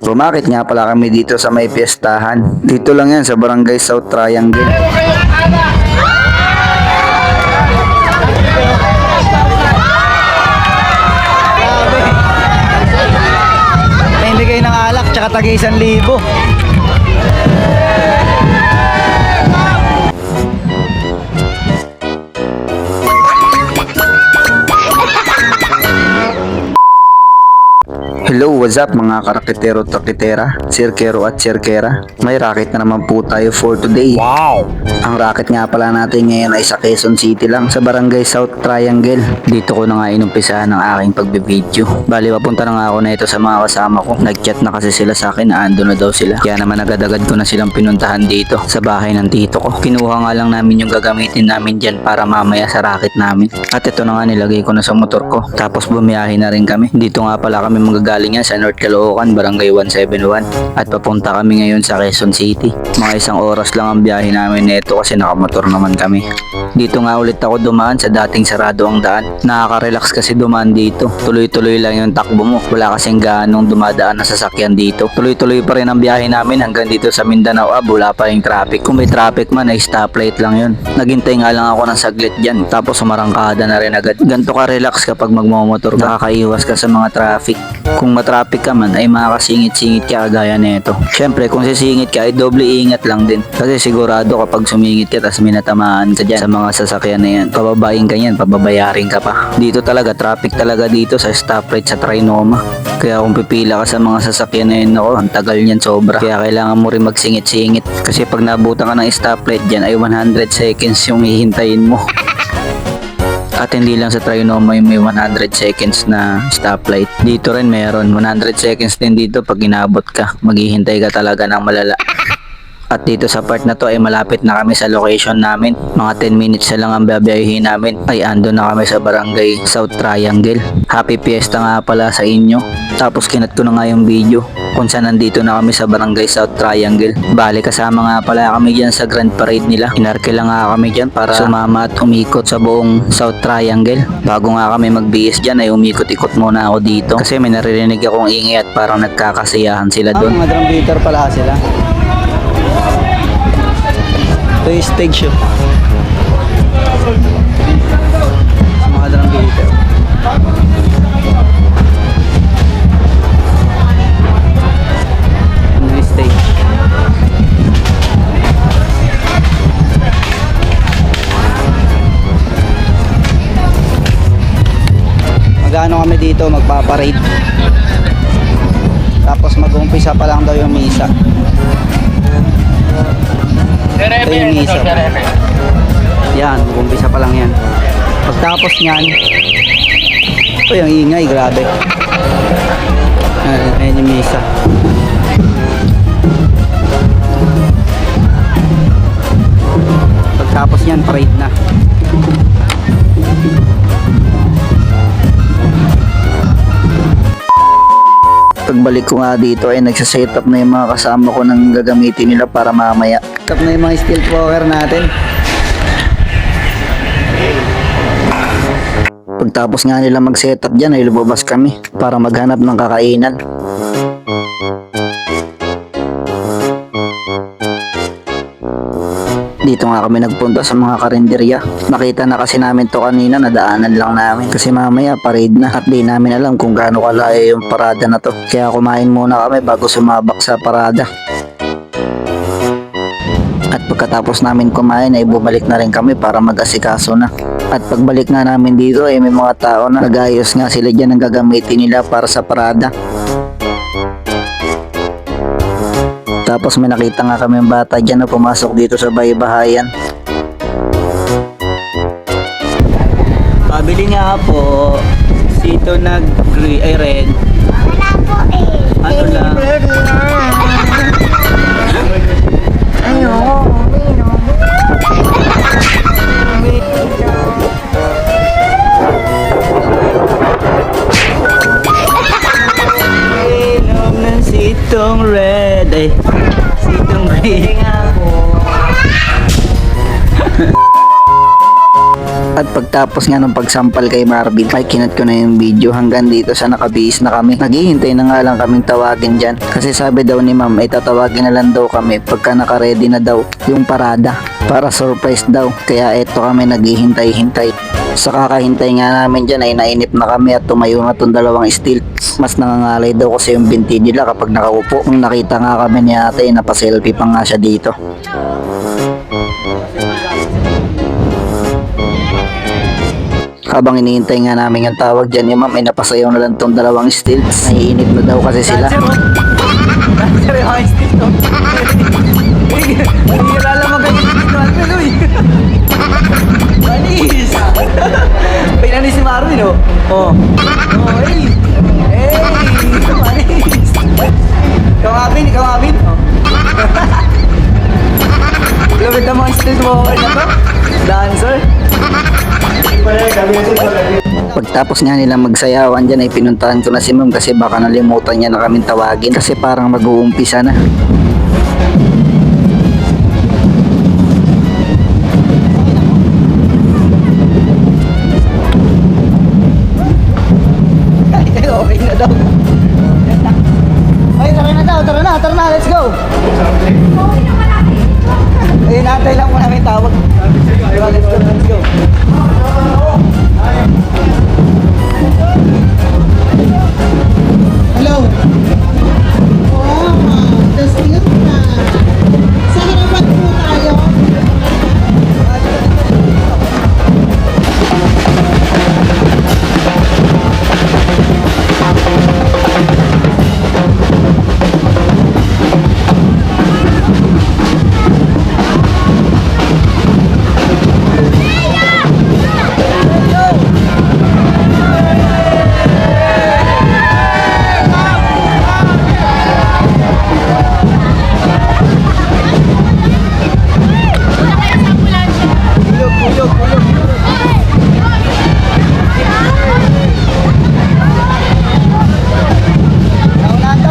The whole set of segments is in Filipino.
Rumakit nga pala kami dito sa may piyestahan. Dito lang yan sa Barangay South Triangle. May bigay ng alak tsaka tagi 1,000. Hello, what's up mga karakitero takitera, sirkero at sirkera. May racket na naman po tayo for today. Wow! Ang racket nga pala natin ngayon ay sa Quezon City lang, sa Barangay South Triangle. Dito ko na nga inumpisahan ng aking pagbibideo. Bali, papunta na nga ako na ito sa mga kasama ko. Nag-chat na kasi sila sa akin na ando na daw sila. Kaya naman agad-agad ko na silang pinuntahan dito sa bahay ng tito ko. Kinuha nga lang namin yung gagamitin namin dyan para mamaya sa racket namin. At ito na nga nilagay ko na sa motor ko. Tapos bumiyahe na rin kami. Dito nga pala kami magagaling yan sa North Caloocan, Barangay 171. At papunta kami ngayon sa Quezon City. Mga 1 oras lang ang biyahe namin nito kasi nakamotor naman kami. Dito nga ulit ako dumaan sa dating sarado ang daan. Nakaka-relax kasi dumaan dito. Tuloy-tuloy lang yung takbo mo. Wala kasing gaanong dumadaan na sasakyan dito. Tuloy-tuloy pa rin ang biyahe namin hanggang dito sa Mindanao. Wala pa yung traffic. Kung may traffic man ay stoplight lang yun. Naghintay nga lang ako ng saglit dyan. Tapos sumarangkada na rin agad. Ganto ka relax kapag magmamotor ka. Nakakaiwas ka sa mga traffic. Kung matraffic ka man ay makakasingit-singit ka gaya nito. Syempre kung sisingit ka ay doble ingat lang din. Kasi sigurado kapag sumingit ka tas minatamaan ka dyan sa mga sasakyan na yan, pababayin ka yan, pababayarin ka pa. Dito talaga, traffic talaga dito sa stoplight sa Trinoma. Kaya kung pipila ka sa mga sasakyan na yun, ako, ang tagal niyan sobra. Kaya kailangan mo rin magsingit-singit. Kasi pag nabutan ka ng stoplight dyan ay 100 seconds yung hihintayin mo. At hindi lang sa Trinoma yung may 100 seconds na stoplight. Dito rin meron 100 seconds din dito pag inabot ka. Maghihintay ka talaga ng malala. At dito sa part na to ay malapit na kami sa location namin. Mga 10 minutes na lang ang babiyahin namin ay ando na kami sa Barangay South Triangle. Happy Fiesta nga pala sa inyo. Tapos kinat ko na nga yung video kung saan nandito na kami sa Barangay South Triangle. Bali kasama nga pala kami dyan sa Grand Parade nila. Inarke lang nga kami dyan para sumama at umikot sa buong South Triangle. Bago nga kami mag-BS dyan ay umikot-ikot muna ako dito. Kasi may naririnig akong ingay at parang nagkakasiyahan sila doon. Mga drum beater pala sila. Ito yung stage show. Mga drum beater. Ano yung stage? Magano kami dito, magpaparade. Tapos mag-umpisa pa lang daw yung misa. Ito yung misa. Yan, mag-umpisa pa lang yan. Pagtapos nyan, ito yung ingay, grabe. Ayan yung misa. Pagtapos nyan, parade na. Pagbalik ko nga dito ay nagsaset up na yung mga kasama ko ng gagamitin nila para mamaya. Tap na yung mga steel power natin. Pagtapos nga nila mag-setup dyan ay lumabas kami para maghanap ng kakainan. Dito nga kami nagpunta sa mga karinderya. Nakita na kasi namin to kanina, nadaanan lang namin. Kasi mamaya parade na at di namin alam kung gaano kalayo yung parada na to. Kaya kumain muna kami bago sumabak sa parada. At pagkatapos namin kumain ay bumalik na rin kami para mag-asikaso na. At pagbalik nga namin dito ay may mga tao na nag-ayos nga sila dyan ng gagamitin nila para sa parada. Tapos may nakita nga kami yung bata dyan na pumasok dito sa baybahayan. Pabili nga po. Sito nag-gray ay red. Wala po eh. Ano lang? Ano? Inom ng sitong red. Ay, sitong red. At Pagtapos nga ng pagsampal kay Marvin, ay kinat ko na yung video hanggang dito sa nakabihis na kami. Naghihintay na nga lang kaming tawagin dyan. Kasi sabi daw ni ma'am ay tatawagin na lang daw kami pagka nakaredy na daw yung parada. Para surprise daw. Kaya eto kami naghihintay-hintay. Sa kakahintay nga namin dyan ay nainip na kami at tumayo nga tong dalawang steel. Mas nangangalay daw kasi yung binti nila kapag nakaupo. Nung nakita nga kami ni ate, napaselfie pa nga siya dito. Habang iniintay nga namin yung tawag dyan, yung ma'am ay napasayaw na lang tong dalawang stills. Naiinip na daw kasi sila. Dancer yung mga stick to. Hindi lalamag ang stick to. Alvin, uy. Manis. Pinanis si Marvin, oh. Oh, hey. Hey, manis. Ikaw Abin. Oh. Lapit ang mga stills mo. Ano to? Dancer. Pagtapos nga nila magsayawan dyan ay pinuntahan ko na si ma'am kasi baka nalimutan niya na kaming tawagin kasi parang mag-uumpisa na. Okay na daw. Ay, tara na, let's go. Ayun, natay lang mo namin tawag. Let's go. Hello. Wow, das yun na. Sa harapan po tayo.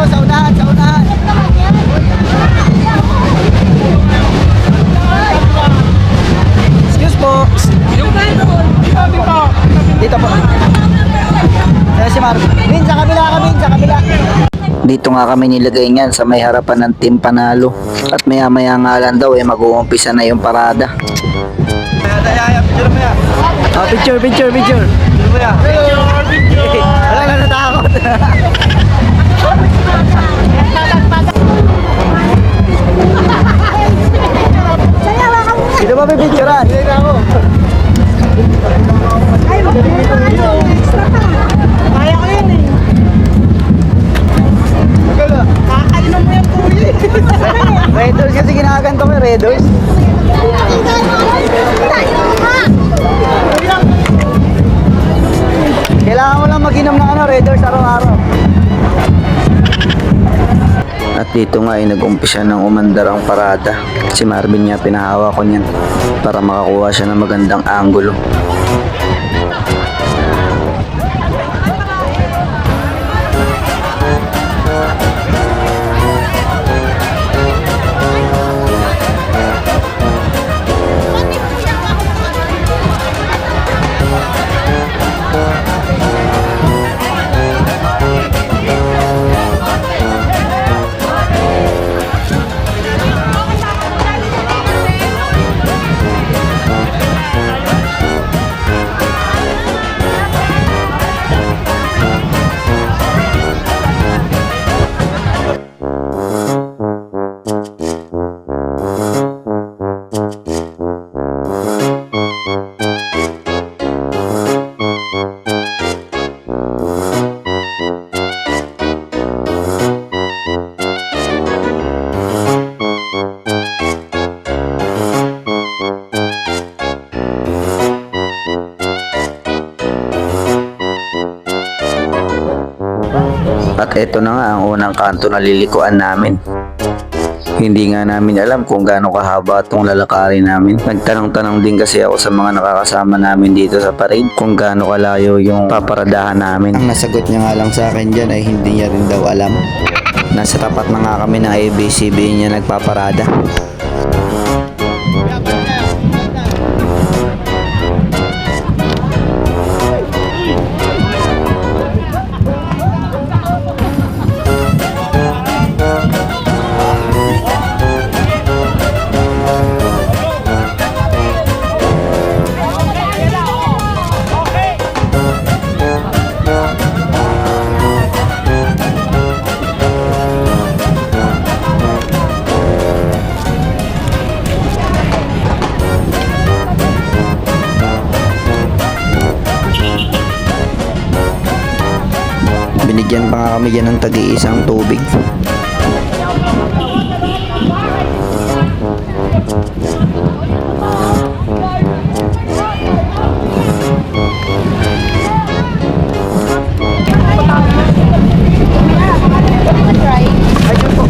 Sa unahan. Excuse po. Dito po. Kaya si Marvin. Bin, sa kabila. Dito nga kami nilagay niyan sa may harapan ng Team Panalo. At maya maya nga lang daw ay mag-uumpisa na yung parada. Picture mo yan. Oh, picture. Picture mo yan. Wala na natakot. Dito ba may picturean? Dito na ako. Kaya ko yun eh. Kakainom mo yung kuya. Redors kasi ginaganto ko, Redors. Kailangan mo lang mag-inom ng Redors araw-araw. At dito nga ay nag-umpisa ng umandar ang parada. Si Marvin nga pinahawa ko niyan para makakuha siya ng magandang anggulo. At ito na nga ang unang kanto na lilikuan namin. Hindi nga namin alam kung gaano kahaba itong lalakarin namin. Nagtanong-tanong din kasi ako sa mga nakakasama namin dito sa parade kung gaano kalayo yung paparadahan namin. Ang nasagot niya nga lang sa akin dyan ay hindi niya rin daw alam. Nasa tapat na nga kami ng ABCB niya nagpaparada. Binigyan pa nga kami dyan ng tagi-isang tubig. Try mo.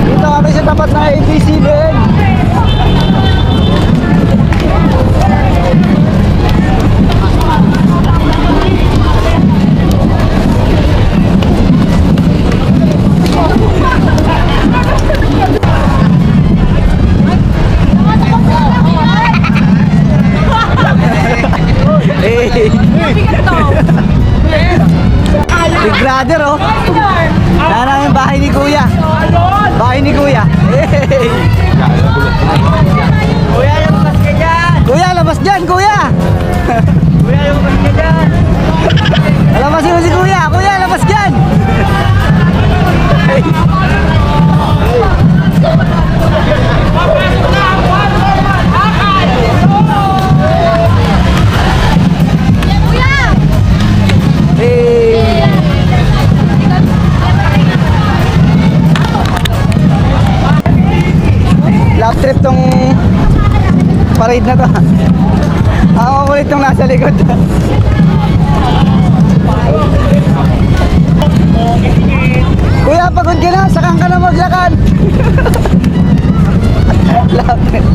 Dito kami sa tapat na ABCBN. Big brother, oh. Naran yung bahay ni Kuya. Bahay ni Kuya. Hey. Kuya, labas ka dyan. Kuya, labas dyan, Kuya. Kuya, labas ka dyan. Labasin mo si Kuya. Kuya, labas dyan. Hey. Lap trip tong parade na to. Ako ulit tong nasa likod. Kuya, pagod ka na, sakang ka na maglakad. Lap trip.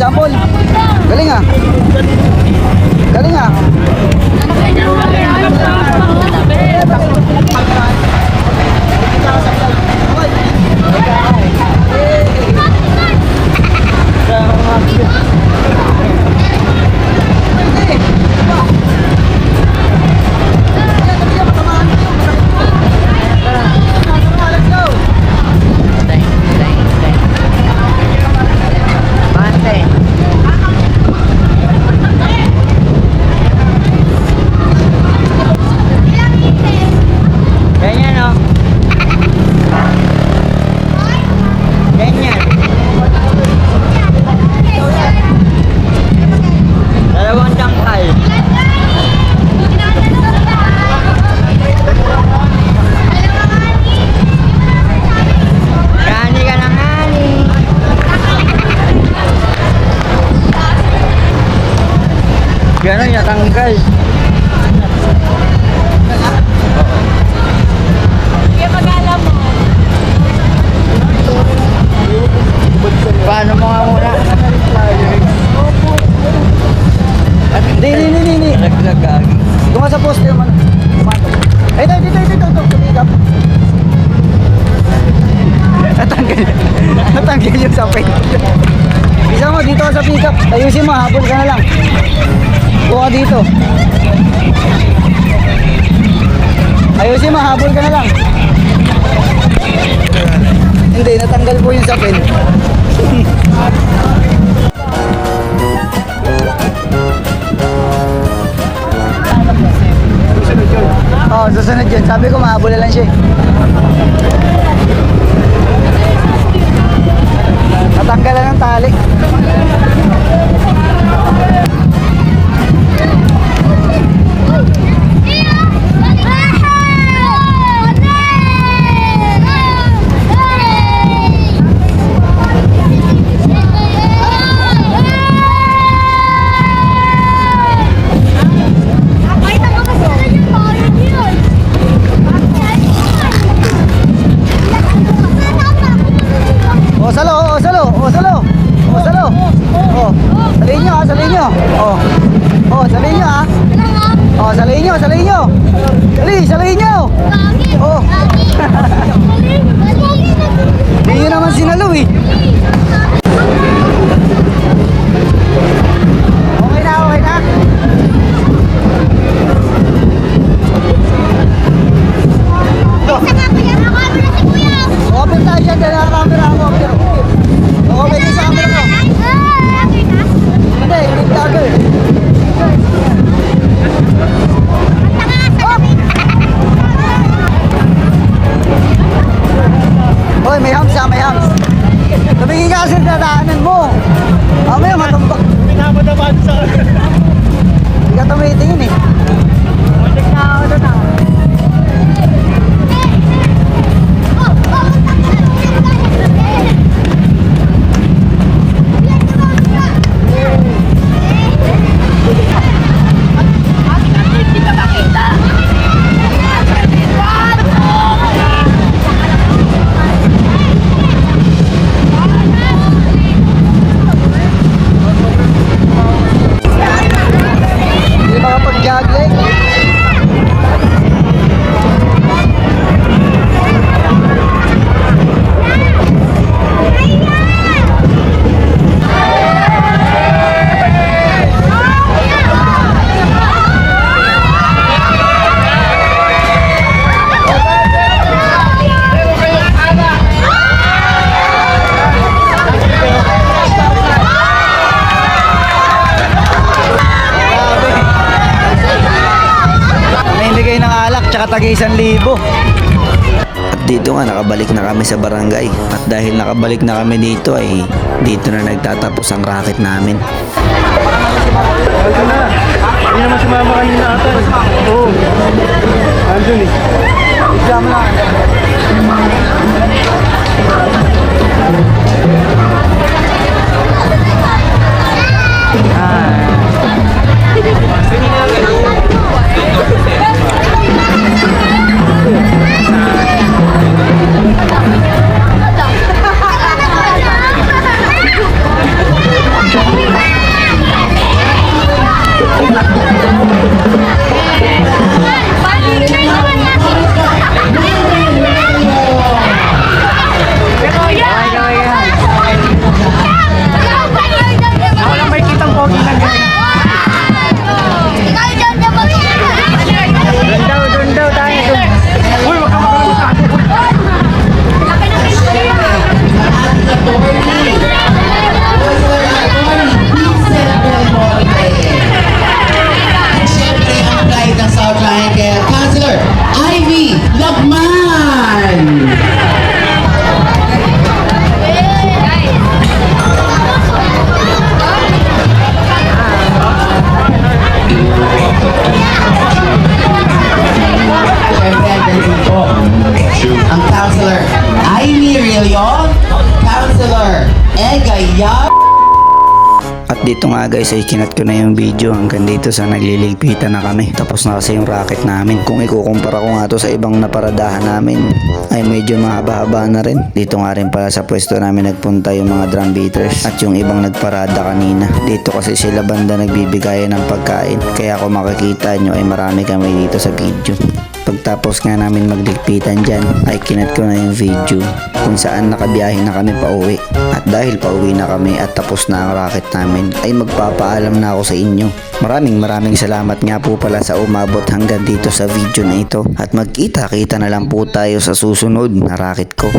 Sampol. Galing ah. Galing ah. Gano'n natanggal. Kaya mag-alam mo. Paano mo nga muna? Hindi. Nagagagi. Kung sa poster man. Ay, dito. Tumigap. Natanggal yung sapin. Isa mo, dito ka sa pick up. Ayusin mo, habol ka na lang. Buka dito. Ayusin mo, habol ka na lang. Hindi, natanggal po yung sapin. Oo, susunod yun. Sabi ko, mahabol na lang siya. Natanggalan ng tali. Oh, salihin nyo ha. Oh, salihin nyo, salihin nyo. Salihin nyo. Oh. Hindi nyo naman sinalo eh. Okay na, okay na. Open tayo dyan, dyan ang camera ako. Okay din sa camera ko. Hindi, hindi tagal. Hoy, may hams ha, may hams. Tumingin ka kasi sa daanan mo. Mamaya matumbak. Pinamadabad sa... Hindi ka tumitingin eh. Hindi makapag-jogging. Namimigay ng alak tsaka tagi 1,000. At dito nga nakabalik na kami sa barangay. At dahil nakabalik na kami dito ay dito na nagtatapos ang racket namin. Ito na. Hindi naman sumama kanina ata. Oo. Andun eh. Exam lang. Councilor Ivy Lagman. Siyempre, andyan po ang Councilor Ivy Rillion, Councilor Egaya. At dito nga guys ay kinat ko na yung video hanggang dito sa nagliligpitan na kami. Tapos na kasi yung racket namin. Kung ikukumpara ko nga to sa ibang naparadahan namin ay medyo mahaba-haba na rin. Dito nga rin pala sa pwesto namin nagpunta yung mga drum beaters at yung ibang nagparada kanina. Dito kasi sila banda nagbibigayan ng pagkain. Kaya kung makikita nyo ay marami kami dito sa video. Pagtapos nga namin magligpitan dyan ay kinat ko na yung video kung saan nakabiyahe na kami pauwi. At dahil pauwi na kami at tapos na ang racket namin ay magpapaalam na ako sa inyo. Maraming salamat nga po pala sa umabot hanggang dito sa video na ito. At magkita-kita na lang po tayo sa susunod na racket ko.